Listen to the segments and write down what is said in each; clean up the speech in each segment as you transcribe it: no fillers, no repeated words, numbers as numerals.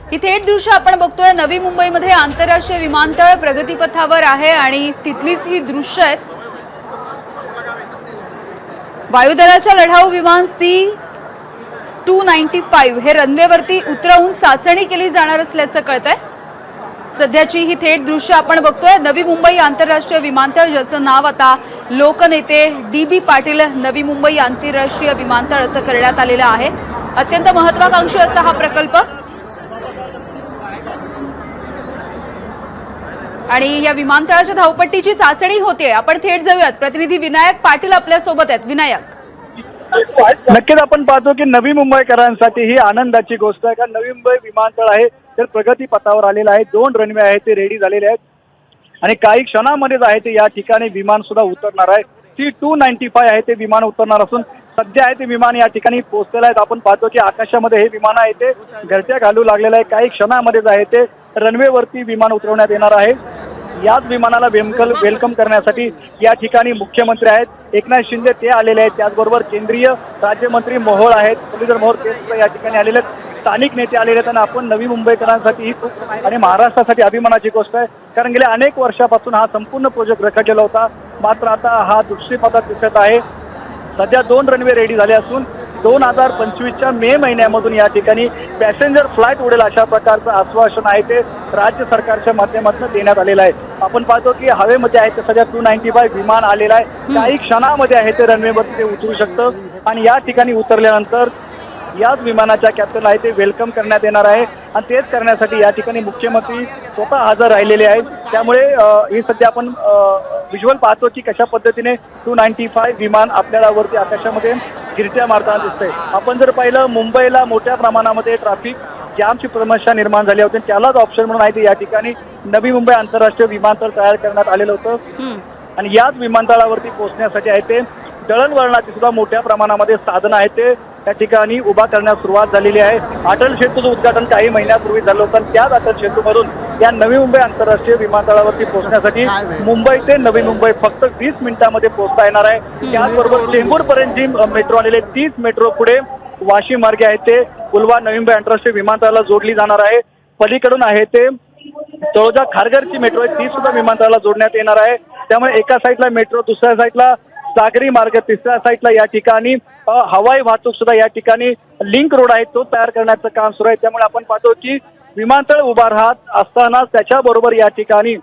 ही थेट दृश्य आपण बघतोय नवी मुंबईमध्ये आंतरराष्ट्रीय विमानतळ प्रगतीपथावर आहे आणि तिथलीच ही दृश्य आहेत। वायुदलाच्या लढाऊ विमान C-295 हे रनवेवरती उतरवून चाचणी केली जाणार असल्याचं कळतंय। सध्याची ही थेट दृश्य आपण बघतोय नवी मुंबई आंतरराष्ट्रीय विमानतळ, ज्याचं नाव आता लोकनेते DB पाटील नवी मुंबई आंतरराष्ट्रीय विमानतळ असं करण्यात आलेलं आहे। अत्यंत महत्त्वाकांक्षी असा हा प्रकल्प आणि या विमानतळाच्या धावपट्टीची चाचणी होते। आपण थेट जाऊयात, प्रतिनिधी विनायक पाटील आपल्या सोबत आहेत। विनायक, नक्कीच आपण पाहतो की नवी मुंबईकरांसाठी ही आनंदाची गोष्ट आहे, कारण नवी मुंबई विमानतळ आहे तर प्रगती पथावर आलेलं आहे। 2 रनवे आहेत ते रेडी झालेले आहेत आणि काही क्षणामध्येच आहे ते या ठिकाणी विमान सुद्धा उतरणार आहे। C-295 आहे ते विमान उतरणार असून सध्या आहे ते विमान या ठिकाणी पोहोचलेलं आहे। आपण पाहतो की आकाशामध्ये हे विमान आहे ते घरट्या घालू लागलेलं आहे। काही क्षणामध्येच आहे ते रनवेवरती विमान उतरवण्यात येणार आहे। याच विमानाला वेलकम करण्यासाठी या ठिकाणी मुख्यमंत्री आहेत एकनाथ शिंदे ते आलेले आहेत, त्याचबरोबर केंद्रीय राज्यमंत्री मोहोळ आहेत, मुरलीधर मोहोळ ते सुद्धा या ठिकाणी आलेले आहेत, स्थानिक नेते आलेले आहेत। आणि आपण नवी मुंबईकरांसाठी ही खूप आणि महाराष्ट्रासाठी अभिमानाची गोष्ट आहे, कारण गेल्या अनेक वर्षापासून हा संपूर्ण प्रोजेक्ट रखडलेला होता, मात्र आता हा दृष्टीपथात दिसत आहे। सध्या 2 रनवे रेडी झाले असून 2025च्या मे महिन्यामधून या ठिकाणी पॅसेंजर फ्लाईट उडेल अशा प्रकारचं आश्वासन आहे ते राज्य सरकारच्या माध्यमातून देण्यात आलेलं आहे। आपण पाहतो की हवेमध्ये आहे ते सध्या 295 विमान आलेलं आहे। काही क्षणामध्ये आहे ते रनवेवरती ते उतरू शकतं आणि या ठिकाणी उतरल्यानंतर याच विमानाच्या कॅप्टन आहे ते वेलकम करण्यात येणार आहे आणि तेच करण्यासाठी या ठिकाणी मुख्यमंत्री स्वतः हजर राहिलेले आहेत। त्यामुळे ही सध्या आपण व्हिज्युअल पाहतो की कशा पद्धतीने 295 विमान आपल्याला वरती आकाशामध्ये गिरट्या मारताना दिसतंय। आपण जर पाहिलं मुंबईला मोठ्या प्रमाणामध्ये ट्रॅफिक जामची समस्या निर्माण झाली होती, त्यालाच ऑप्शन म्हणून आहे ते या ठिकाणी नवी मुंबई आंतरराष्ट्रीय विमानतळ तयार करण्यात आलेलं होतं आणि याच विमानतळावरती पोहोचण्यासाठी आहे ते दळणवळणाची सुद्धा मोठ्या प्रमाणामध्ये साधनं आहेत ते त्या ठिकाणी उभा करण्यास सुरुवात झालेली आहे। अटल सेतूचं उद्घाटन काही महिन्यापूर्वी झालं होतं, त्याच अटल सेतूमधून या नवी मुंबई आंतरराष्ट्रीय विमानतळावरती पोहोचण्यासाठी मुंबई ते नवी मुंबई फक्त 20 मिनिटांमध्ये पोहोचता येणार आहे। त्याचबरोबर चेंबूरपर्यंत जी मेट्रो आलेली आहे, 30 मेट्रो पुढे वाशी मार्गे आहे ते उल्वा नवी मुंबई आंतरराष्ट्रीय विमानतळाला जोडली जाणार आहे। पलीकडून आहे ते तळोजा खारघरची मेट्रो आहे ती सुद्धा विमानतळाला जोडण्यात येणार आहे। त्यामुळे एका साईडला मेट्रो, दुसऱ्या साईडला सागरी मार्ग, तिसऱ्या साईडला या ठिकाणी हवाई वाहतूक सुद्धा या ठिकाणी लिंक रोड आहे तो तयार करण्याचं काम सुरू आहे। त्यामुळे आपण पाहतो की विमानतळ उभा राहत असताना त्याच्याबरोबर या ठिकाणी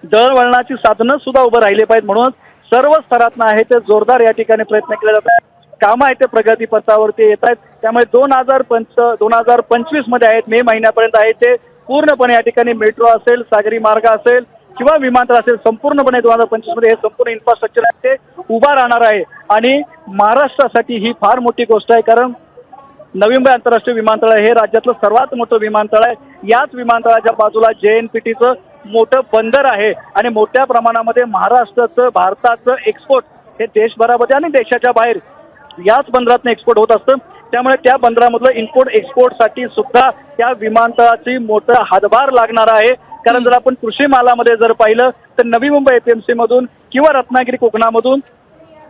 दळणवळणाची साधनं सुद्धा उभं राहिले पाहिजेत, म्हणून सर्व स्तरातनं आहे ते जोरदार या ठिकाणी प्रयत्न केले जात आहेत। कामं आहे ते प्रगती पथावरती येत आहेत। त्यामुळे 2025 मध्ये आहेत मे महिन्यापर्यंत आहे ते पूर्णपणे या ठिकाणी मेट्रो असेल, सागरी मार्ग असेल किंवा विमानतळ असेल, संपूर्णपणे 2025 मध्ये हे संपूर्ण इन्फ्रास्ट्रक्चर आहे ते उभा राहणार आहे आणि महाराष्ट्रासाठी ही फार मोठी गोष्ट आहे, कारण नवी मुंबई आंतरराष्ट्रीय विमानतळ हे राज्यातलं सर्वात मोठं विमानतळ आहे। याच विमानतळाच्या बाजूला JNPTचं मोठं बंदर आहे आणि मोठ्या प्रमाणामध्ये महाराष्ट्राचं, भारताचं एक्सपोर्ट हे देशभरामध्ये आणि देशाच्या बाहेर याच बंदरातून एक्सपोर्ट होत असतं। त्यामुळे त्या बंदरामधलं इम्पोर्ट एक्सपोर्टसाठी सुद्धा त्या विमानतळाची मोठा हातभार लागणार आहे, कारण जर आपण कृषी मालामध्ये जर पाहिलं तर नवी मुंबई APMC मधून किंवा रत्नागिरी कोकणामधून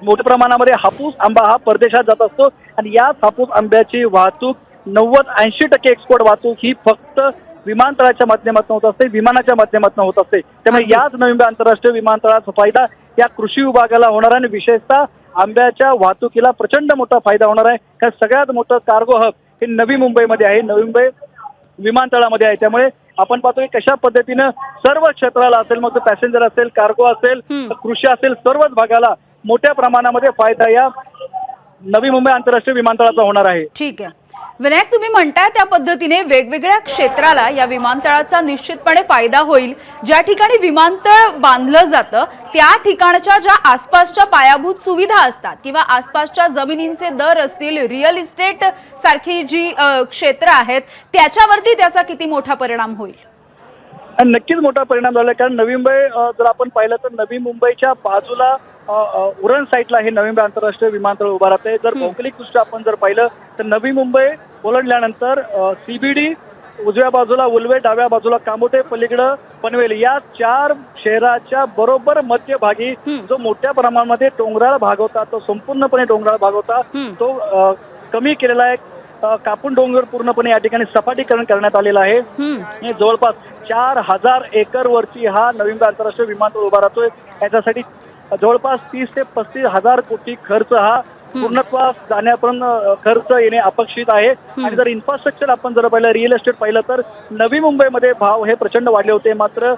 मोठ्या प्रमाणामध्ये हापूस आंबा हा परदेशात जात असतो आणि याच हापूस आंब्याची वाहतूक 90-80% एक्सपोर्ट वाहतूक ही फक्त विमानतळाच्या माध्यमातून होत असते, विमानाच्या माध्यमातून होत असते। त्यामुळे याच नवी मुंबई आंतरराष्ट्रीय विमानतळाचा फायदा या कृषी विभागाला होणार आहे आणि विशेषतः आंब्याच्या वाहतुकीला प्रचंड मोठा फायदा होणार आहे, कारण सगळ्यात मोठं कार्गो हब हे नवी मुंबईमध्ये आहे, नवी मुंबई विमानतळामध्ये आहे। त्यामुळे आपण पाहतो की कशा पद्धतीनं सर्व क्षेत्राला असेल, मग पॅसेंजर असेल, कार्गो असेल, कृषी असेल, सर्वच भागाला मोठ्या प्रमाणामध्ये फायदा या नवी मुंबई आंतरराष्ट्रीय विमानतळाचा होणार आहे। ठीक आहे विनायक, तुम्ही म्हणताय त्या पद्धतीने वेगवेगळ्या क्षेत्राला या विमानतळाचा निश्चितपणे फायदा होईल। ज्या ठिकाणी विमानतळ बांधलं जातं त्या ठिकाणच्या ज्या आसपासच्या पायाभूत सुविधा असतात किंवा आसपासच्या जमिनींचे दर असतील, रिअल इस्टेट सारखी जी क्षेत्र आहेत त्याच्यावरती त्याचा किती मोठा परिणाम होईल? नक्कीच मोठा परिणाम झाला, कारण नवी मुंबई जर आपण पाहिलं तर नवी मुंबईच्या बाजूला उरण साईडला हे नवी मुंबई आंतरराष्ट्रीय विमानतळ उभा राहते। जर भौगोलिकदृष्ट्या आपण जर पाहिलं तर नवी मुंबई ओलांडल्यानंतर CBD उजव्या बाजूला उल्वे, डाव्या बाजूला कामोठे, पलीकडं पनवेल या 4 शहराच्या बरोबर मध्यभागी जो मोठ्या प्रमाणामध्ये डोंगराळ भाग होता तो संपूर्णपणे डोंगराळ भाग होता तो कमी केलेला आहे। कापून डोंगर पूर्णपणे या ठिकाणी सपाटीकरण करण्यात आलेलं आहे. हे जवळपास 4000 एकर वरती हा नवी मुंबई आंतरराष्ट्रीय विमानतळ उभा राहतोय. याच्यासाठी जवळपास 30 ते 35 हजार कोटी खर्च हा पूर्णत्वास जाण्यापर्यंत खर्च येणे अपेक्षित आहे. आणि जर इन्फ्रास्ट्रक्चर आपण जर पाहिलं, रिअल एस्टेट पाहिलं तर नवी मुंबईमध्ये भाव हे प्रचंड वाढले होते, मात्र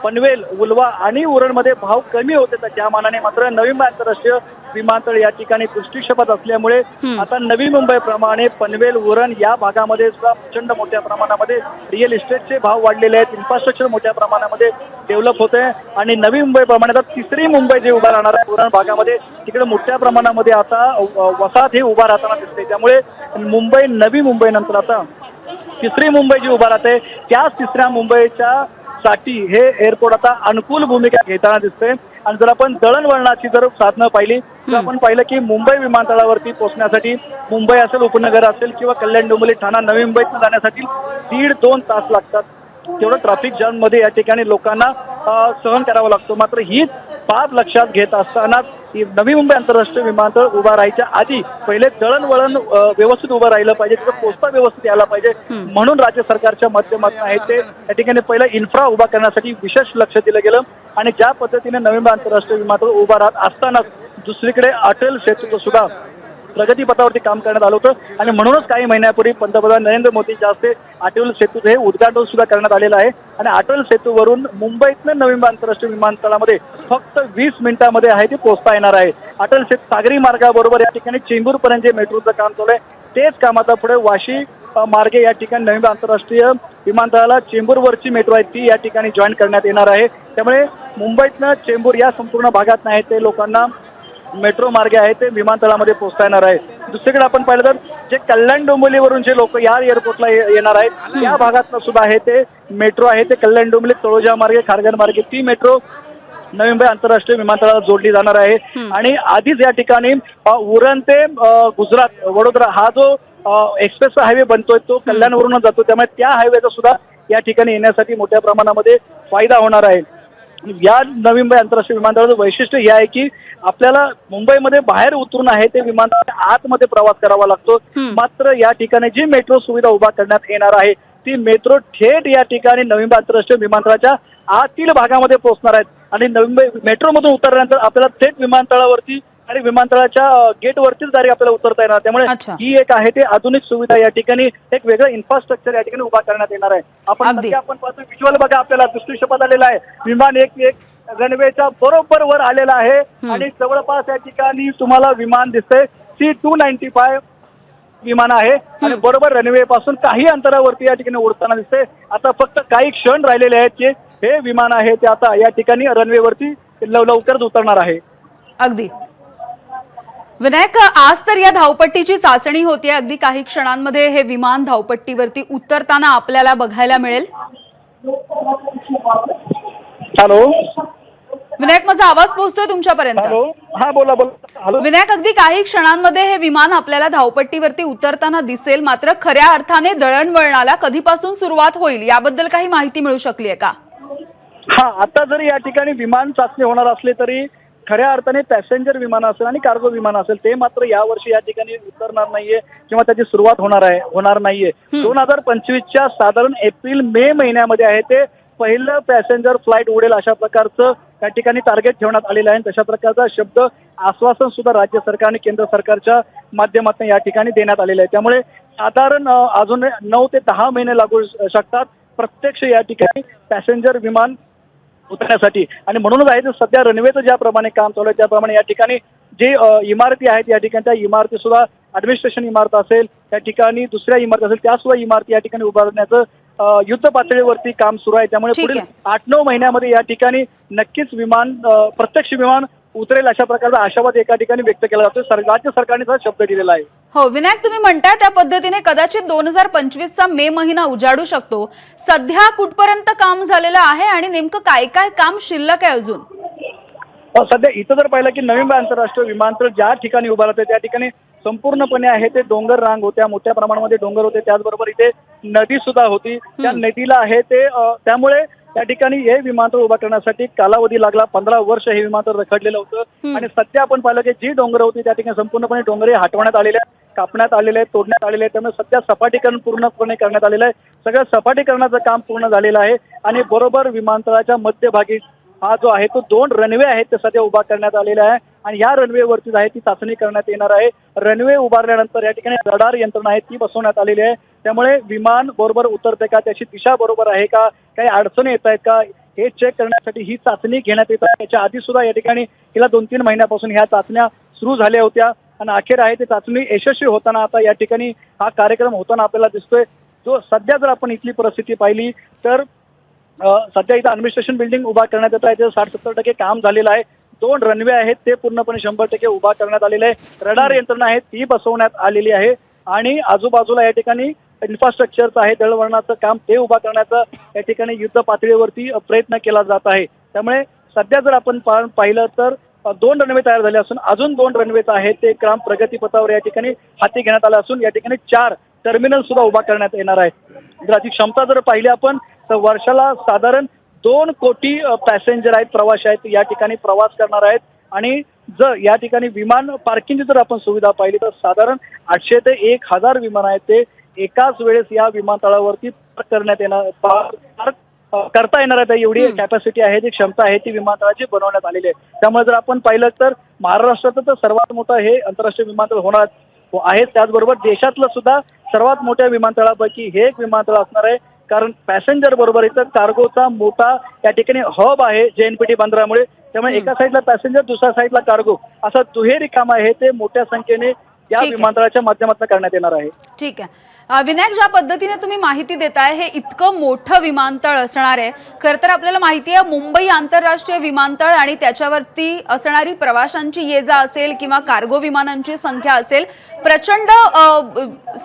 पनवेल, उल्वा आणि उरणमध्ये भाव कमी होते. तर त्या मानाने मात्र नवी मुंबई आंतरराष्ट्रीय विमानतळ या ठिकाणी दृष्टिक्षेपात असल्यामुळे आता नवी मुंबईप्रमाणे पनवेल, उरण या भागामध्ये सुद्धा प्रचंड मोठ्या प्रमाणामध्ये रिअल इस्टेटचे भाव वाढलेले आहेत. इन्फ्रास्ट्रक्चर मोठ्या प्रमाणामध्ये डेव्हलप होत आहे आणि नवी मुंबईप्रमाणे आता तिसरी मुंबई जे उभा राहणार आहे उरण भागामध्ये, तिकडे मोठ्या प्रमाणामध्ये आता वसाहत हे उभा राहताना दिसते. त्यामुळे मुंबई, नवी मुंबई नंतर आता तिसरी मुंबई जी उभा राहते, त्याच तिसऱ्या मुंबईच्या साठी हे एअरपोर्ट आता अनुकूल भूमिका घेताना दिसते. आणि जर आपण दळणवळणाची जर साधनं पाहिली तर आपण पाहिलं की मुंबई विमानतळावरती पोहोचण्यासाठी मुंबई असेल, उपनगर असेल किंवा कल्याण, डोंबिवली, ठाणा, नवी मुंबईतून जाण्यासाठी 1.5-2 तास लागतात. तेवढं ट्रॅफिक जाम मध्ये या ठिकाणी लोकांना सहन करावं लागतो. मात्र ही बाब लक्षात घेत असताना नवी मुंबई आंतरराष्ट्रीय विमानतळ उभा राहायच्या आधी पहिले दळणवळण व्यवस्थित उभं राहिलं पाहिजे, तिथं पोचता व्यवस्थित यायला पाहिजे. म्हणून राज्य सरकारच्या माध्यमातून आहे ते या ठिकाणी पहिलं इन्फ्रा उभा करण्यासाठी विशेष लक्ष दिलं गेलं. आणि ज्या पद्धतीने नवी मुंबई आंतरराष्ट्रीय विमानतळ उभा राहत असतानाच दुसरीकडे अटल सेतूचं सुद्धा प्रगतीपथावरती काम करण्यात आलं होतं. आणि म्हणूनच काही महिन्यापूर्वी पंतप्रधान नरेंद्र मोदींच्या हस्ते अटल सेतू हे उद्घाटन सुद्धा करण्यात आलेलं आहे. आणि अटल सेतूवरून मुंबईतनं नवी मुंबई आंतरराष्ट्रीय विमानतळामध्ये फक्त 20 मिनिटांमध्ये आहे ते पोहोचता येणार आहे. अटल सेतू सागरी मार्गाबरोबर या ठिकाणी चेंबूरपर्यंत जे मेट्रोचं काम चालू आहे, तेच काम आता पुढे वाशी मार्गे या ठिकाणी नवी मुंबई आंतरराष्ट्रीय विमानतळाला चेंबूरवरची मेट्रो आहे ती या ठिकाणी जॉईन करण्यात येणार आहे. त्यामुळे मुंबईतनं चेंबूर या संपूर्ण भागात नाही ते लोकांना मेट्रो मार्गे आहे ते विमानतळामध्ये पोहोचता येणार आहे. दुसरीकडे आपण पाहिलं तर जे कल्याण, डोंबिवलीवरून जे लोक या एअरपोर्टला येणार आहेत या भागातनं सुद्धा आहे ते मेट्रो आहे ते कल्याण, डोंबिवली, तळोजा मार्गे, खारघर मार्गे ती मेट्रो नवी मुंबई आंतरराष्ट्रीय विमानतळाला जोडली जाणार आहे. आणि आधीच या ठिकाणी उरण ते गुजरात, वडोदरा हा जो एक्सप्रेस हायवे बनतोय तो कल्याणवरूनच जातो. त्यामुळे त्या हायवेचा सुद्धा या ठिकाणी येण्यासाठी मोठ्या प्रमाणामध्ये फायदा होणार आहे. या नवी मुंबई आंतरराष्ट्रीय विमानतळाचं वैशिष्ट्य हे आहे की आपल्याला मुंबईमध्ये बाहेर उतरून आहे ते विमानतळ आतमध्ये प्रवास करावा लागतो. मात्र या ठिकाणी जी मेट्रो सुविधा उभा करण्यात येणार आहे ती मेट्रो थेट या ठिकाणी नवी मुंबई आंतरराष्ट्रीय विमानतळाच्या आतील भागामध्ये पोहोचणार आहेत. आणि नवी मुंबई मेट्रोमधून उतरल्यानंतर आपल्याला थेट विमानतळावरती आणि विमानतळाच्या गेटवरतीच डायरेक्ट आपल्याला उतरता येणार. त्यामुळे ही एक आहे ते आधुनिक सुविधा या ठिकाणी एक वेगळं इन्फ्रास्ट्रक्चर या ठिकाणी उभा करण्यात येणार आहे. आपण पाहतो व्हिज्युअल बघा, आपल्याला दृष्टिक्षेपात आलेला आहे. विमान एक रनवेच्या बरोबर वर आलेला आहे आणि जवळपास या ठिकाणी तुम्हाला विमान दिसतंय C-295 विमान आहे आणि बरोबर रनवे पासून काही अंतरावरती या ठिकाणी उडताना दिसते. आता फक्त काही क्षण राहिलेले आहेत की हे विमान आहे ते आता या ठिकाणी रनवेवरती लवकरच उतरणार आहे. अगदी विनायक, आज तर या धावपट्टीची चाचणी होतीये. अगदी काही क्षणांमध्ये हे विमान धावपट्टीवरती उतरताना आपल्याला बघायला मिळेल. हॅलो विनायक, माझा आवाज पोहोचतोय तुमच्यापर्यंत? हॅलो, हा बोला बोला. हॅलो विनायक, अगदी काही क्षणांमध्ये हे विमान आपल्याला धावपट्टीवरती उतरताना दिसेल. मात्र खऱ्या अर्थाने दळणवळणाला कधीपासून सुरुवात होईल याबद्दल काही माहिती मिळू शकली आहे का? हा, आता जरी या ठिकाणी विमान चाचणी होणार असले तरी खऱ्या अर्थाने पॅसेंजर विमान असेल आणि कार्गो विमान असेल ते मात्र यावर्षी या ठिकाणी उतरणार नाहीये किंवा त्याची सुरुवात होणार नाहीये. 2025च्या साधारण एप्रिल-मे महिन्यामध्ये आहे ते पहिलं पॅसेंजर फ्लाईट उडेल अशा प्रकारचं त्या ठिकाणी टार्गेट ठेवण्यात आलेलं आहे. तशा प्रकारचा शब्द आश्वासन सुद्धा राज्य सरकार आणि केंद्र सरकारच्या माध्यमातून या ठिकाणी देण्यात आलेलं आहे. त्यामुळे साधारण अजून 9 ते 10 महिने लागू शकतात प्रत्यक्ष या ठिकाणी पॅसेंजर विमान उतरण्यासाठी. आणि म्हणूनच आहे सध्या रनवेचं ज्याप्रमाणे काम चालू आहे त्याप्रमाणे या ठिकाणी जे इमारती आहेत या ठिकाणी त्या इमारती सुद्धा ॲडमिनिस्ट्रेशन इमारत असेल, त्या ठिकाणी दुसऱ्या इमारती असेल त्या सुद्धा इमारती या ठिकाणी उभारण्याचं युद्ध पातळीवरती काम सुरू आहे. त्यामुळे पुढील 8-9 महिन्यामध्ये या ठिकाणी नक्कीच प्रत्यक्ष विमान उतरेल अशा प्रकारचा आशावाद एका ठिकाणी व्यक्त केला जातो. राज्य सरकारने शब्द दिलेला आहे. हो विनायक, तुम्ही म्हणताय त्या पद्धतीने कदाचित 2025चा मे महिना उजाडू शकतो. सध्या कुठपर्यंत काम झालेलं आहे आणि नेमकं काय काय काम शिल्लक आहे अजून? सध्या इथं जर पाहिलं की नवी मुंबई आंतरराष्ट्रीय विमानतळ ज्या ठिकाणी उभा राहते त्या ठिकाणी संपूर्णपणे आहे ते डोंगर रांग होत्या, मोठ्या प्रमाणामध्ये डोंगर होते. त्याचबरोबर इथे नदी सुद्धा होती. त्या नदीला आहे ते त्यामुळे त्या ठिकाणी हे विमानतळ उभा करण्यासाठी कालावधी लागला. 15 वर्ष हे विमानतळ रखडलेलं होतं. आणि सध्या आपण पाहिलं की जी डोंगर होती त्या ठिकाणी संपूर्णपणे डोंगरे हटवण्यात आलेल्या. कापण्यात आलेले आहेत, तोडण्यात आलेले आहेत. त्यामुळे सध्या सपाटीकरण पूर्णपणे करण्यात आलेलं आहे. सगळं सपाटीकरणाचं काम पूर्ण झालेलं आहे आणि बरोबर विमानतळाच्या मध्यभागी हा जो आहे तो 2 रनवे आहेत ते सध्या उभा करण्यात आलेला आहे आणि या रनवेवरती आहे ती चाचणी करण्यात येणार आहे. रनवे उभारल्यानंतर या ठिकाणी रडार यंत्रणा आहे ती बसवण्यात आलेली आहे. त्यामुळे विमान बरोबर उतरते का, त्याची दिशा बरोबर आहे का, काही अडचणी येत आहेत का हे चेक करण्यासाठी ही चाचणी घेण्यात येत आहे. याच्या आधी सुद्धा या ठिकाणी गेल्या 2-3 महिन्यापासून ह्या चाचण्या सुरू झाल्या होत्या आणि अखेर आहे ती चाचणी यशस्वी होताना आता या ठिकाणी हा कार्यक्रम होताना आपल्याला दिसतोय. जो सध्या जर आपण इथली परिस्थिती पाहिली तर सध्या इथं ॲडमिनिस्ट्रेशन बिल्डिंग उभा करण्यात येत आहे. त्याचं 60-70% काम झालेलं आहे. 2 रनवे आहेत ते पूर्णपणे 100% उभा करण्यात आलेले आहे. रडार यंत्रणा आहे ती बसवण्यात आलेली आहे आणि आजूबाजूला या ठिकाणी इन्फ्रास्ट्रक्चरचं आहे, दळणवळणाचं काम ते उभा करण्याचा या ठिकाणी युद्ध पातळीवरती प्रयत्न केला जात आहे. त्यामुळे सध्या जर आपण पाहिलं तर 2 रनवे तयार झाले असून अजून 2 रनवेज आहेत ते काम प्रगतीपथावर या ठिकाणी हाती घेण्यात आलं असून या ठिकाणी 4 टर्मिनल सुद्धा उभा करण्यात येणार आहे. जर याची क्षमता जर पाहिली आपण तर वर्षाला साधारण 2 कोटी पॅसेंजर आहेत, प्रवासी आहेत या ठिकाणी प्रवास करणार आहेत आणि जर या ठिकाणी विमान पार्किंगची जर आपण सुविधा पाहिली तर साधारण 800 ते 1000 विमान आहेत ते एकाच वेळेस या विमानतळावरती करण्यात येणार करता येणार आहे. एवढी कॅपॅसिटी आहे, जी क्षमता आहे ती विमानतळाची बनवण्यात आलेली आहे. त्यामुळे जर आपण पाहिलं तर महाराष्ट्राचं तर सर्वात मोठं हे आंतरराष्ट्रीय विमानतळ होणार आहे. त्याचबरोबर देशातलं सुद्धा सर्वात मोठ्या विमानतळापैकी हे एक विमानतळ असणार आहे. कारण पॅसेंजर बरोबर इथं कार्गोचा मोठा या ठिकाणी हब आहे JNPT बंदरामुळे. त्यामुळे एका साईडला पॅसेंजर दुसऱ्या साईडला कार्गो असं दुहेरी काम आहे ते मोठ्या संख्येने या विमानतळाच्या माध्यमातून करण्यात येणार आहे. ठीक आहे विनायक, ज्या पद्धतीने तुम्ही माहिती देताय हे इतकं मोठं विमानतळ असणार आहे. खरं तर आपल्याला माहिती आहे मुंबई आंतरराष्ट्रीय विमानतळ आणि त्याच्यावरती असणारी प्रवाशांची ये जा असेल किंवा कार्गो विमानांची संख्या असेल, प्रचंड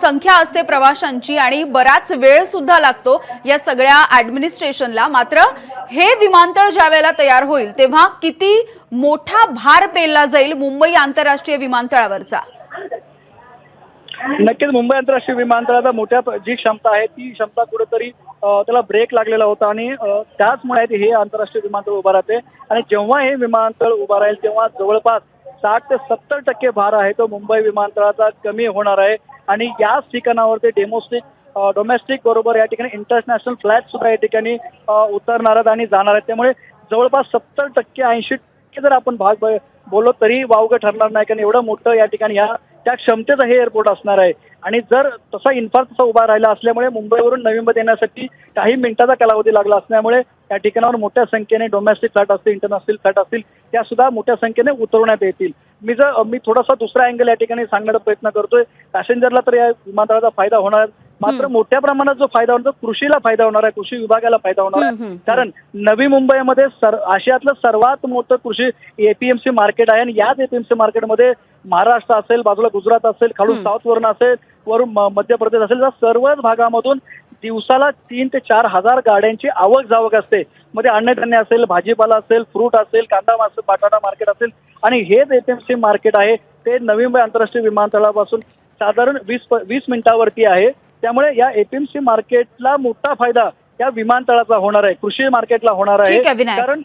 संख्या असते प्रवाशांची आणि बराच वेळ सुद्धा लागतो या सगळ्या ऍडमिनिस्ट्रेशनला. मात्र हे विमानतळ ज्या वेळेला तयार होईल तेव्हा किती मोठा भार पेलला जाईल मुंबई आंतरराष्ट्रीय विमानतळावरचा? नक्कीच मुंबई आंतरराष्ट्रीय विमानतळाचा मोठ्या जी क्षमता आहे ती क्षमता कुठेतरी त्याला ब्रेक लागलेला होता आणि त्याचमुळे हे आंतरराष्ट्रीय विमानतळ उभा राहते आणि जेव्हा हे विमानतळ उभा राहील तेव्हा जवळपास 60 ते 70% भार आहे तो मुंबई विमानतळाचा कमी होणार आहे आणि याच ठिकाणावर ते डोमेस्टिक बरोबर या ठिकाणी इंटरनॅशनल फ्लाईट सुद्धा या ठिकाणी उतरणार आहेत आणि जाणार आहेत. त्यामुळे जवळपास 70% 80% जर आपण भाग बोललो तरी वावगं ठरणार नाही, कारण एवढं मोठं या ठिकाणी त्या क्षमतेचं हे एअरपोर्ट असणार आहे. आणि जर तसा तसा उभा राहिला असल्यामुळे मुंबईवरून नवी मुंबईत येण्यासाठी काही मिनिटाचा कालावधी लागला असल्यामुळे या ठिकाणावर मोठ्या संख्येने डोमेस्टिक फ्लाईट असतील, इंटरनॅशनल फ्लाईट असतील, त्या सुद्धा मोठ्या संख्येने उतरवण्यात येतील. मी थोडासा दुसरा अँगल या ठिकाणी सांगण्याचा प्रयत्न करतोय. पॅसेंजरला तर या विमानतळाचा फायदा होणार, मात्र मोठ्या प्रमाणात जो फायदा होणार तो कृषीला फायदा होणार आहे, कृषी विभागाला फायदा होणार आहे. कारण नवी मुंबईमध्ये आशियातलं सर्वात मोठं कृषी APMC मार्केट आहे आणि याच APMC मार्केटमध्ये महाराष्ट्र असेल, बाजूला गुजरात असेल, खालून साऊथ वरून असेल, वरून मध्य प्रदेश असेल, या सर्वच भागामधून दिवसाला 3 ते 4 हजार गाड्यांची आवक जावक असते. मध्ये अन्नधान्य असेल, भाजीपाला असेल, फ्रूट असेल, कांदा असेल, बटाटा मार्केट असेल आणि हेच APMC मार्केट आहे ते नवी मुंबई आंतरराष्ट्रीय विमानतळापासून साधारण 20 मिनिटावरती आहे. त्यामुळे या APMC मार्केटला मोठा फायदा या विमानतळाचा होणार आहे, कृषी मार्केटला होणार आहे. कारण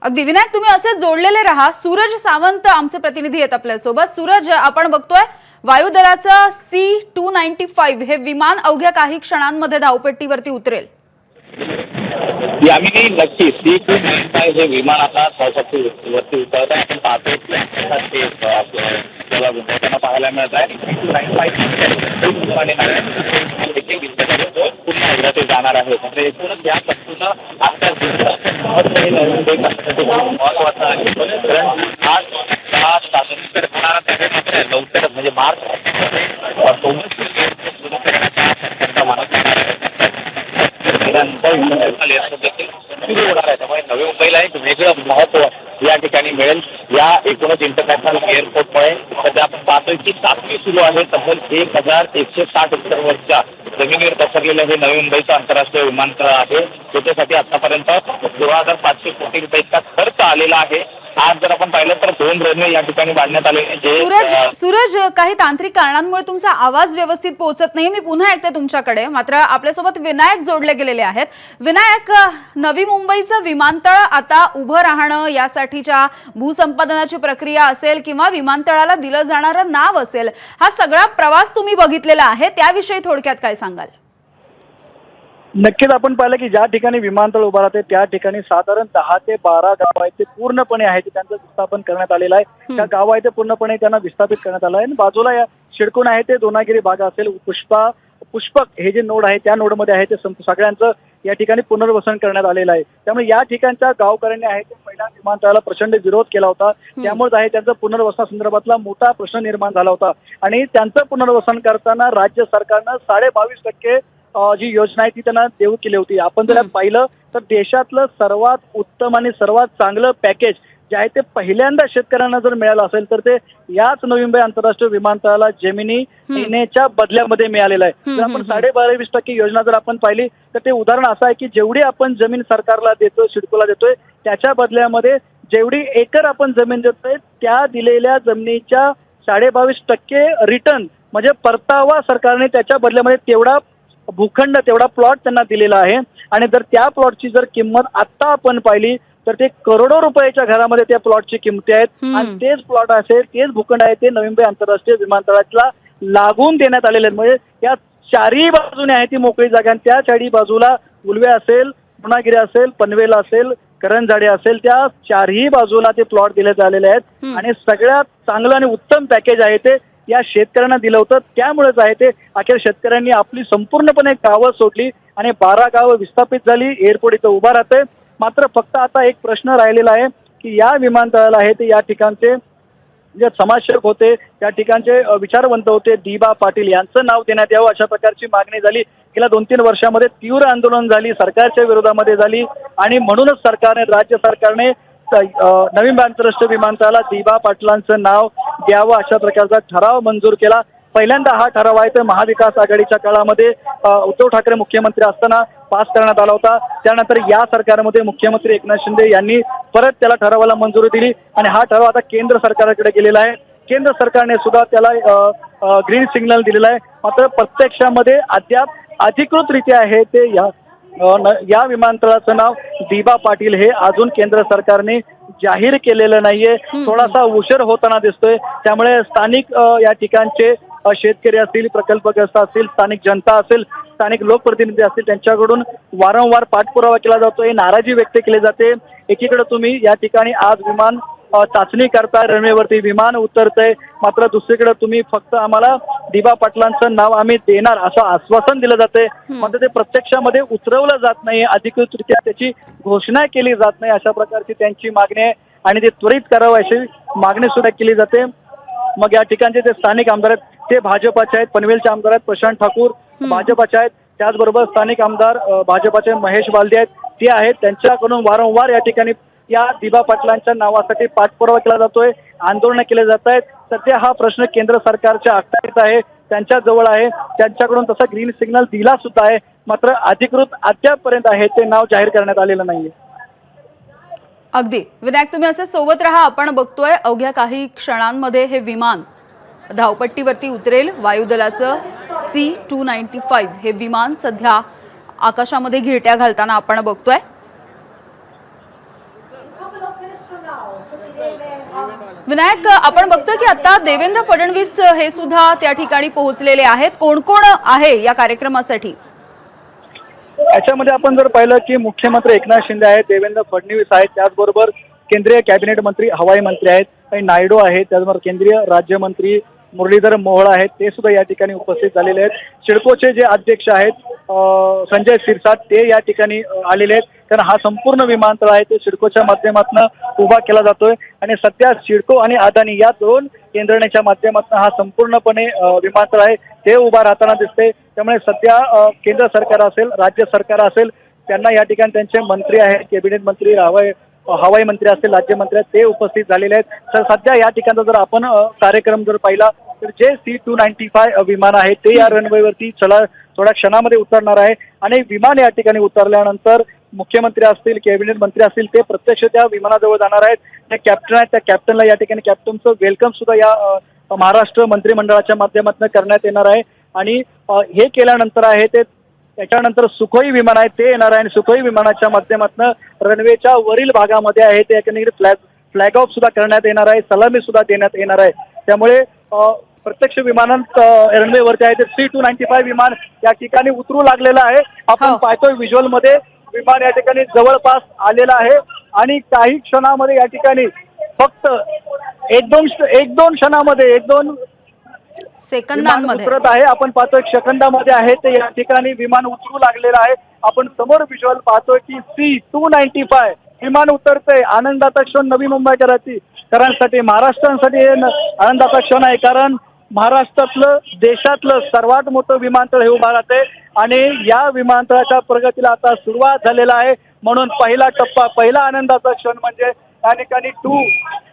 अगदी विनायक, तुम्ही असेच जोडलेले राहा. सूरज सावंत आमचे प्रतिनिधी आहेत आपल्यासोबत. सूरज, आपण बघतोय वायुदलाचं C-295 हे विमान अवघ्या काही क्षणांमध्ये धावपेटीवरती उतरेल. यामिनी, नक्की C-295 हे विमान आता वरती उतरत आहे. आपण पाहतोय आपल्याला गुंतवताना पाहायला मिळत आहे. पुन्हा ते जाणार आहे. म्हणजे एकूणच या संपूर्ण आता महत्वाचं आहे. कारण आज स्वातंत्र्य होणार आहे मात्र लवकरच म्हणजे मार्च सुरू करण्याचा सरकारचा मानस होणार आहे. देखील सुरू होणार आहे. त्यामुळे नवी मुंबईला एक वेगळं महत्व या ठिकाणी मिळेल. या एकूणच इंटरनॅशनल एअरपोर्टमुळे सध्या आपण पाहतोय की चाचणी सुरू आहे. तब्बल 1160 एकरवरच्या जमिनीवर पसरलेलं हे नवी मुंबईचं आंतरराष्ट्रीय विमानतळ आहे. त्याच्यासाठी आतापर्यंत 16,500 कोटी रुपये इतका खर्च आलेला आहे. आज जर आपण पाहिलं तर 2 रनवे या ठिकाणी बांधण्यात आले जे सूरज, काही तांत्रिक कारणांमुळे तुमचा आवाज व्यवस्थित पोहोचत नाही. मी पुन्हा ऐकते तुमच्याकडे. मात्र आपल्यासोबत विनायक जोडले गेलेले आहेत. विनायक, नवी मुंबईचं विमानतळ आता उभं राहणं यासाठीच्या भूसंपादनाची प्रक्रिया असेल किंवा विमानतळाला दिलं जाणारं नाव असेल, हा सगळा प्रवास तुम्ही बघितलेला आहे, त्याविषयी थोडक्यात काय सांगाल? नक्कीच आपण पाहिलं की ज्या ठिकाणी विमानतळ उभा राहते त्या ठिकाणी साधारण 10 ते 12 गाव आहेत ते पूर्णपणे आहे त्यांचं विस्थापन करण्यात आलेलं आहे. त्या गाव आहे ते पूर्णपणे त्यांना विस्थापित करण्यात आलं आहे. आणि बाजूला या शिडकोन आहे ते दोनागिरी भाग असेल, पुष्पक हे जे नोड आहे त्या नोडमध्ये आहे ते सगळ्यांचं या ठिकाणी पुनर्वसन करण्यात आलेलं आहे. त्यामुळे या ठिकाणच्या गावकऱ्यांनी आहे ते पहिल्या विमानतळाला प्रचंड विरोध केला होता. त्यामुळेच आहे त्यांचं पुनर्वसनासंदर्भातला मोठा प्रश्न निर्माण झाला होता. आणि त्यांचं पुनर्वसन करताना राज्य सरकारनं 22.5% जी योजना आहे ती त्यांना देऊ केली होती. आपण जर पाहिलं तर देशातलं सर्वात उत्तम आणि सर्वात चांगलं पॅकेज जे आहे ते पहिल्यांदा शेतकऱ्यांना जर मिळालं असेल तर ते याच नवी मुंबई आंतरराष्ट्रीय विमानतळाला जेमिनी येण्याच्या बदल्यामध्ये मिळालेलं आहे. जर आपण 22.5% योजना जर आपण पाहिली तर ते उदाहरण असं आहे की जेवढी आपण जमीन सरकारला देतोय, सिडकोला देतोय, त्याच्या बदल्यामध्ये जेवढी एकर आपण जमीन देतोय त्या दिलेल्या जमिनीच्या 22.5% रिटर्न म्हणजे परतावा सरकारने त्याच्या बदल्यामध्ये तेवढा भूखंड, तेवढा प्लॉट त्यांना दिलेला आहे. आणि जर त्या प्लॉटची जर किंमत आता आपण पाहिली तर ते करोडो रुपयाच्या घरामध्ये त्या प्लॉटची किमती आहेत. आणि तेच प्लॉट असेल, तेच भूखंड आहे ते नवी मुंबई आंतरराष्ट्रीय विमानतळाला लागून देण्यात आलेले आहेत. म्हणजे या चारही बाजूने आहे ती मोकळी जागा आणि त्या चारही बाजूला उलवे असेल, पुणागिरी असेल, पनवेल असेल, करंजाडे असेल, त्या चारही बाजूला ते प्लॉट दिले आलेले आहेत. आणि सगळ्यात चांगलं आणि उत्तम पॅकेज आहे ते या शेतकऱ्यांना दिलं होतं. त्यामुळेच आहे ते अखेर शेतकऱ्यांनी आपली संपूर्णपणे गावं सोडली आणि 12 गावं विस्थापित झाली. एअरपोर्ट इथं उभा राहतंय. मात्र फक्त आता एक प्रश्न राहिलेला आहे की या विमानतळाला आहे ते या ठिकाणचे जे समाजसेवक होते, त्या ठिकाणचे विचारवंत होते, दिबा पाटील यांचं नाव देण्यात यावं अशा प्रकारची मागणी झाली. गेल्या 2-3 वर्षामध्ये तीव्र आंदोलन झाली, सरकारच्या विरोधामध्ये झाली. आणि म्हणूनच सरकारने, राज्य सरकारने नवी मुंबई आंतरराष्ट्रीय विमानतळाला दिबा पाटलांचं नाव द्यावं अशा प्रकारचा ठराव मंजूर केला. पहिल्यांदा हा ठराव आहे तर महाविकास आघाडीच्या काळामध्ये उद्धव ठाकरे मुख्यमंत्री असताना पास करण्यात आला होता. त्यानंतर या सरकारमध्ये मुख्यमंत्री एकनाथ शिंदे यांनी परत त्याला ठरावाला मंजुरी दिली आणि हा ठराव आता केंद्र सरकारकडे गेलेला आहे. केंद्र सरकारने सुद्धा त्याला ग्रीन सिग्नल दिलेला आहे. मात्र प्रत्यक्षामध्ये अद्याप अधिकृतरित्या आहे ते या विमानतळाचं नाव दिबा पाटील हे अजून केंद्र सरकारने जाहीर केलेलं नाहीये. थोडासा उशीर होताना दिसतोय. त्यामुळे स्थानिक या ठिकाणचे शेतकरी असतील, प्रकल्पग्रस्त असतील, स्थानिक जनता असेल, स्थानिक लोकप्रतिनिधी असतील, त्यांच्याकडून वारंवार पाठपुरावा केला जातोय, नाराजी व्यक्त केली जाते. एकीकडे तुम्ही या ठिकाणी आज विमान चाचणी करताय, रनवेवरती विमान उतरतंय, मात्र दुसरीकडे तुम्ही फक्त आम्हाला दिबा पाटलांचं नाव आम्ही देणार असं आश्वासन दिलं जाते. मात्र ते प्रत्यक्षामध्ये उतरवलं जात नाही, अधिकृतरित्या त्याची घोषणा केली जात नाही. अशा प्रकारची त्यांची मागणी आहे आणि ते त्वरित करावं अशी मागणी सुद्धा केली जाते. मग या ठिकाणचे जे स्थानिक आमदार आहेत ते भाजपाचे आहेत. पनवेलचे आमदार आहेत प्रशांत ठाकूर, भाजपाचे आहेत. त्याचबरोबर स्थानिक आमदार भाजपाचे महेश बालदे आहेत, ते आहेत. त्यांच्याकडून वारंवार या ठिकाणी या दिबा पाटलांच्या नावासाठी पाठपुरावा केला जातोय, आंदोलन केले जात आहेत. सध्या हा प्रश्न केंद्र सरकारच्या अखत्यारीत आहे, त्यांच्या जवळ आहे. त्यांच्याकडून तसा ग्रीन सिग्नल दिला सुद्धा आहे. मात्र अधिकृत अद्यापपर्यंत आहे ते नाव जाहीर करण्यात आलेलं नाहीये. अगदी विनायक, तुम्ही असे सोबत राहा. आपण बघतोय अवघ्या काही क्षणांमध्ये हे विमान धावपट्टीवरती उतरेल. वायुदलाचं C-295 हे विमान सध्या आकाशामध्ये घिरट्या घालताना आपण बघतोय. विनायक, आपण बघतोय की आता देवेंद्र फडणवीस हे सुद्धा त्या ठिकाणी पोहोचलेले आहेत. कोण कोण आहे या कार्यक्रमासाठी? याच्यामध्ये आपण जर पाहिलं की मुख्यमंत्री एकनाथ शिंदे आहेत, देवेंद्र फडणवीस आहेत, त्याचबरोबर केंद्रीय कॅबिनेट मंत्री, हवाई मंत्री आहेत, काही नायडू आहेत, त्याचबरोबर केंद्रीय राज्यमंत्री मुरलीधर मोहोळ आहेत, ते सुद्धा या ठिकाणी उपस्थित झालेले आहेत. सिडकोचे जे अध्यक्ष आहेत संजय शिरसाट ते या ठिकाणी आलेले आहेत. कारण हा संपूर्ण विमानतळ आहे ते सिडकोच्या माध्यमातून उभा केला जातोय आणि सध्या सिडको आणि अदानी या दोन यंत्रणेच्या माध्यमातून हा संपूर्णपणे विमानतळ आहे ते उभा राहताना दिसते. त्यामुळे सध्या केंद्र सरकार असेल, राज्य सरकार असेल, त्यांना या ठिकाणी त्यांचे मंत्री आहेत, कॅबिनेट मंत्री, हवाई मंत्री असतील, राज्यमंत्री आहेत, ते उपस्थित झालेले आहेत. तर सध्या या ठिकाणचा जर आपण कार्यक्रम जर पाहिला तर जे C-295 विमान आहे ते या रनवेवरती थोड्या क्षणामध्ये उतरणार आहे आणि विमान या ठिकाणी उतरल्यानंतर मुख्यमंत्री असतील, कॅबिनेट मंत्री असतील, ते प्रत्यक्ष त्या विमानाजवळ जाणार आहेत. त्या कॅप्टन आहेत, त्या कॅप्टनला या ठिकाणी कॅप्टनचं वेलकम सुद्धा या महाराष्ट्र मंत्रिमंडळाच्या माध्यमातून करण्यात येणार आहे. आणि हे केल्यानंतर आहे ते त्याच्यानंतर सुखोई विमान आहे ते येणार आहे आणि सुखोई विमानाच्या माध्यमातून रनवेच्या वरील भागामध्ये आहे ते एकाने फ्लॅग ऑफ सुद्धा करण्यात येणार आहे, सलामी सुद्धा देण्यात येणार आहे. त्यामुळे प्रत्यक्ष विमानात रनवेवरती आहे ते C-295 विमान या ठिकाणी उतरू लागलेलं आहे. आपण पाहतोय व्हिज्युअल मध्ये विमान या ठिकाणी जवळपास आलेलं आहे आणि काही क्षणामध्ये या ठिकाणी फक्त एक दोन क्षणामध्ये सेकंदांमध्ये उतरत आहे. आपण पाहतोय सेकंदामध्ये आहे ते या ठिकाणी विमान उतरू लागलेलं आहे. आपण समोर व्हिज्युअल पाहतोय की C-295 विमान उतरतंय. आनंदाचा क्षण नवी मुंबईकरांसाठी, महाराष्ट्रासाठी हे आनंदाचा क्षण आहे. कारण महाराष्ट्रातलं, देशातलं सर्वात मोठं विमानतळ हे उभा राहते आणि या विमानतळाच्या प्रगतीला आता सुरुवात झालेला आहे. म्हणून पहिला टप्पा, पहिला आनंदाचा क्षण म्हणजे या ठिकाणी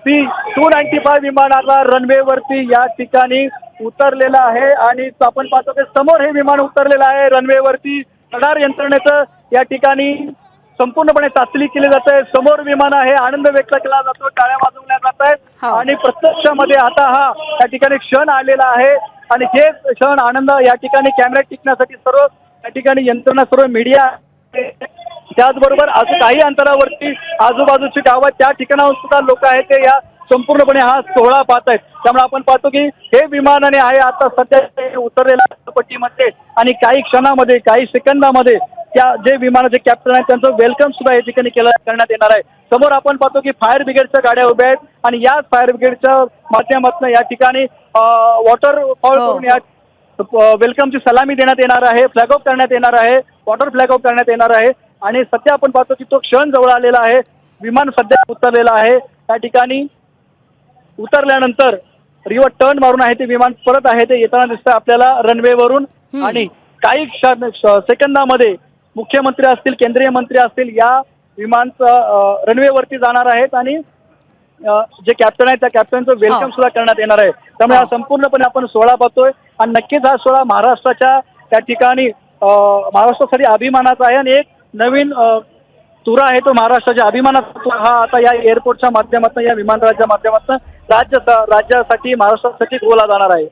C-295 विमान आता रनवेवरती या ठिकाणी उतरलेलं आहे आणि आपण पाहतो की समोर हे विमान उतरलेलं आहे. रनवेवरती रडार यंत्रणेचं या ठिकाणी संपूर्णपणे चाचणी केली जाते. समोर विमान आहे, आनंद व्यक्त केला जातो, टाळ्या वाजवल्या जात आहेत आणि प्रत्यक्षामध्ये आता हा या ठिकाणी क्षण आलेला आहे आणि हे क्षण आनंद या ठिकाणी कॅमेऱ्यात टिकण्यासाठी सर्व या ठिकाणी यंत्रणा, सर्व मीडिया, त्याचबरोबर काही अंतरावरती आजूबाजूची गावं त्या ठिकाणाहून सुद्धा लोक आहेत ते या संपूर्णपणे हा सोहळा पाहत आहेत. त्यामुळे आपण पाहतो की हे विमानाने आहे आता सध्या उतरलेल्या पट्टीमध्ये आणि काही क्षणामध्ये, काही सेकंदामध्ये त्या जे विमानाचे कॅप्टन आहेत त्यांचं वेलकम सुद्धा या ठिकाणी करण्यात येणार आहे. समोर आपण पाहतो की फायर ब्रिगेडच्या गाड्या उभ्या आहेत आणि याच फायर ब्रिगेडच्या माध्यमातून या ठिकाणी वॉटर फॉल करून या वेलकमची सलामी देण्यात येणार आहे, फ्लॅग ऑफ करण्यात येणार आहे, वॉटर फ्लॅग ऑफ करण्यात येणार आहे. आणि सध्या आपण पाहतो की तो क्षण जवळ आलेला आहे. विमान सध्या उतरलेला आहे. त्या ठिकाणी उतरल्यानंतर रिव्हर टर्न मारून आहे ते विमान परत आहे ते येताना दिसतं आपल्याला रनवेवरून आणि काही सेकंदामध्ये मुख्यमंत्री असतील, केंद्रीय मंत्री असतील या विमानचं रनवेवरती जाणार आहेत आणि जे कॅप्टन आहे त्या कॅप्टनचं वेलकम सुद्धा करण्यात येणार आहे. त्यामुळे हा संपूर्णपणे आपण सोहळा पाहतोय आणि नक्कीच हा सोहळा महाराष्ट्राच्या त्या ठिकाणी महाराष्ट्रासाठी अभिमानाचा आहे आणि एक नवीन तुरा आहे तो महाराष्ट्राच्या अभिमानाचा हा आता या एअरपोर्टच्या माध्यमातून, या विमानतळाच्या माध्यमातून राज्यासाठी, महाराष्ट्रासाठी गोला जाणार आहे.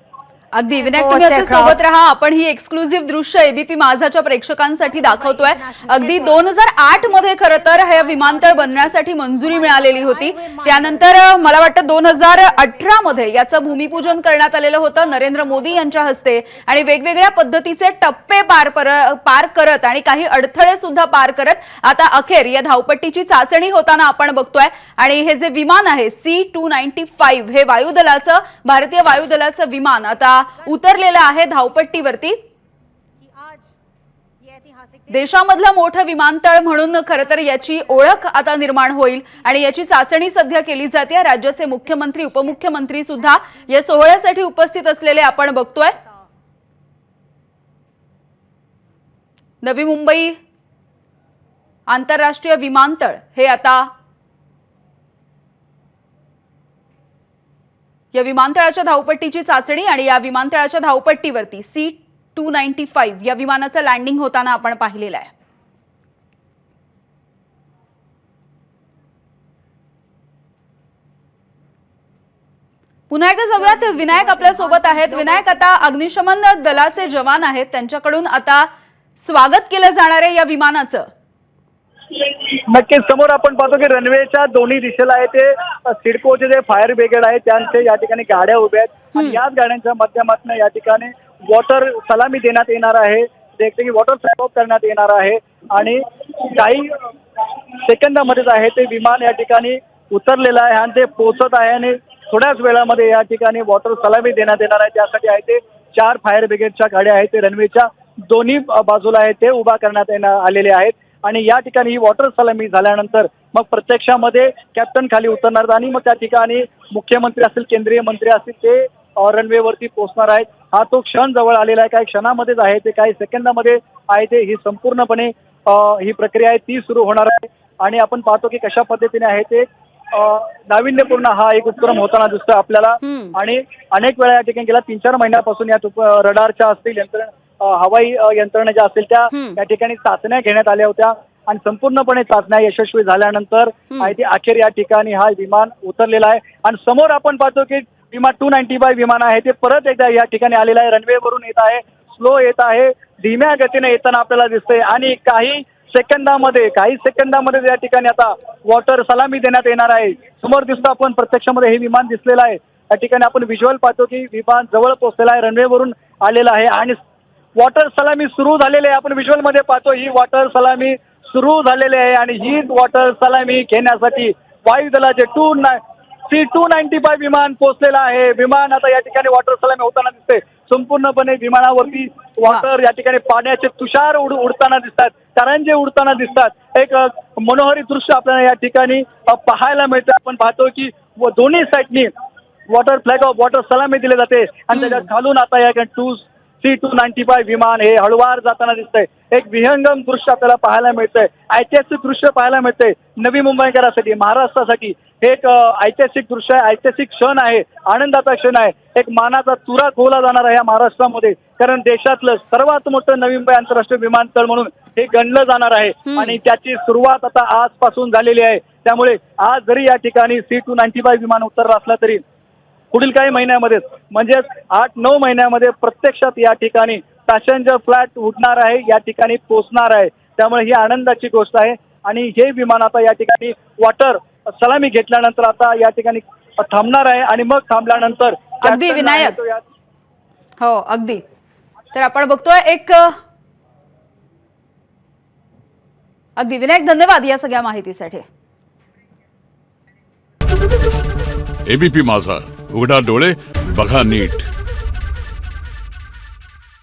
अगदी विनायक, तुम्ही असं सोबत राहा. आपण ही एक्सक्लुझिव्ह दृश्य एबीपी माझाच्या प्रेक्षकांसाठी दाखवतोय. अगदी 2008 मध्ये खरं तर हे विमानतळ बनण्यासाठी मंजुरी मिळालेली होती. त्यानंतर मला वाटतं 2018 मध्ये याचं भूमिपूजन करण्यात आलेलं होतं नरेंद्र मोदी यांच्या हस्ते आणि वेगवेगळ्या पद्धतीचे टप्पे पार करत आणि काही अडथळे सुद्धा पार करत आता अखेर या धावपट्टीची चाचणी होताना आपण बघतोय. आणि हे जे विमान आहे C-295 हे वायुदलाचं, भारतीय वायुदलाचं विमान आता उतरलेलं आहे धावपट्टीवरती. देशामधलं मोठं विमानतळ म्हणून खरं तर याची ओळख आता निर्माण होईल आणि याची चाचणी सध्या केली जाते. राज्याचे मुख्यमंत्री, उपमुख्यमंत्री सुद्धा या सोहळ्यासाठी उपस्थित असलेले आपण बघतोय. नवी मुंबई आंतरराष्ट्रीय विमानतळ हे आता या विमानतळाच्या धावपट्टीची चाचणी आणि या विमानतळाच्या धावपट्टीवरती C-295 या विमानाचं लँडिंग होताना आपण पाहिलेलं आहे. पुन्हा एकदा जाऊयात, विनायक आपल्या सोबत आहेत. विनायक, आता अग्निशमन दलाचे जवान आहेत, त्यांच्याकडून आता स्वागत केलं जाणार आहे या विमानाचं. नक्कीच समोर आपण पाहतो की रनवेच्या दोन्ही दिशेला आहे ते सिडकोचे जे फायर ब्रिगेड आहे त्यांचे या ठिकाणी गाड्या उभ्या आहेत आणि याच गाड्यांच्या माध्यमातून या ठिकाणी वॉटर सलामी देण्यात येणार आहे, वॉटर फ्लॅग ऑफ करण्यात येणार आहे आणि काही सेकंदामध्येच आहे ते विमान या ठिकाणी उतरलेलं आहे आणि ते पोहोचत आहे आणि थोड्याच वेळामध्ये या ठिकाणी वॉटर सलामी देण्यात येणार आहे. त्यासाठी आहे ते 4 फायर ब्रिगेडच्या गाड्या आहेत ते रनवेच्या दोन्ही बाजूला आहे ते उभा करण्यात आलेले आहेत आणि या ठिकाणी ही वॉटर सलामी झाल्यानंतर मग प्रत्यक्षामध्ये कॅप्टन खाली उतरणार आणि मग त्या ठिकाणी मुख्यमंत्री असतील, केंद्रीय मंत्री असतील ते रनवेवरती पोहोचणार आहेत. हा तो क्षण जवळ आलेला आहे. काही क्षणामध्येच आहे ते, काही सेकंदामध्ये आहे ते ही संपूर्णपणे ही प्रक्रिया आहे ती सुरू होणार आहे आणि आपण पाहतो की कशा पद्धतीने आहे ते नाविन्यपूर्ण हा एक उपक्रम होताना दिसतोय आपल्याला आणि अनेक वेळा या ठिकाणी गेल्या 3-4 महिन्यापासून या रडारच्या असतील, हवाई यंत्रणा ज्या असतील त्या ठिकाणी चाचण्या घेण्यात आल्या होत्या आणि संपूर्णपणे चाचण्या यशस्वी झाल्यानंतर आहे ते अखेर या ठिकाणी हा विमान उतरलेला आहे आणि समोर आपण पाहतो की विमान 295 विमान आहे ते परत एकदा या ठिकाणी आलेलं आहे. रनवेवरून येत आहे, स्लो येत आहे, धीम्या गतीने येताना आपल्याला दिसतंय आणि काही सेकंदामध्ये या ठिकाणी आता वॉटर सलामी देण्यात येणार आहे. समोर दिसतो आपण प्रत्यक्षामध्ये हे विमान दिसलेलं आहे. या ठिकाणी आपण व्हिज्युअल पाहतो की विमान जवळ पोहोचलेलं आहे, रनवेवरून आलेलं आहे आणि वॉटर सलामी सुरू झालेली आहे. आपण व्हिज्युअल मध्ये पाहतो ही वॉटर सलामी सुरू झालेली आहे आणि ही वॉटर सलामी घेण्यासाठी वायुदलाचे C-295 विमान पोहोचलेलं आहे. विमान आता या ठिकाणी वॉटर सलामी होताना दिसते. संपूर्णपणे विमानावरती वॉटर या ठिकाणी पाण्याचे तुषार उडताना दिसतात, कारंजे उडताना दिसतात. एक मनोहरी दृश्य आपल्याला या ठिकाणी पाहायला मिळतं. आपण पाहतो की दोन्ही साईडनी वॉटर फ्लॅग ऑफ वॉटर सलामी दिले जाते आणि त्याच्या खालून आता या C-295 विमान हे हळूवार जाताना दिसतंय. एक विहंगम दृश्य आपल्याला पाहायला मिळतंय, ऐतिहासिक दृश्य पाहायला मिळतंय. नवी मुंबईकरांसाठी, महाराष्ट्रासाठी हे एक ऐतिहासिक दृश्य आहे, ऐतिहासिक क्षण आहे, आनंदाचा क्षण आहे. एक मानाचा तुरा खोवला जाणार आहे या महाराष्ट्रामध्ये, कारण देशातलं सर्वात मोठं नवी मुंबई आंतरराष्ट्रीय विमानतळ म्हणून हे गणलं जाणार आहे आणि त्याची सुरुवात आता आजपासून झालेली आहे. त्यामुळे आज जरी या ठिकाणी C-295 विमान उतरलं असलं तरी पुढील काही महिन्यामध्ये म्हणजेच 8-9 महिन्यामध्ये प्रत्यक्षात या ठिकाणी पॅसेंजर फ्लाईट उडणार आहे, या ठिकाणी पोहोचणार आहे. त्यामुळे ही आनंदाची गोष्ट आहे आणि हे विमान आता या ठिकाणी वॉटर सलामी घेतल्यानंतर आता या ठिकाणी थांबणार आहे आणि मग थांबल्यानंतर अगदी विनायक, हो अगदी. तर आपण बघतोय एक अगदी विनायक, धन्यवाद या सगळ्या माहितीसाठी. एबीपी माझा, उघडा डोळे बघा नीट.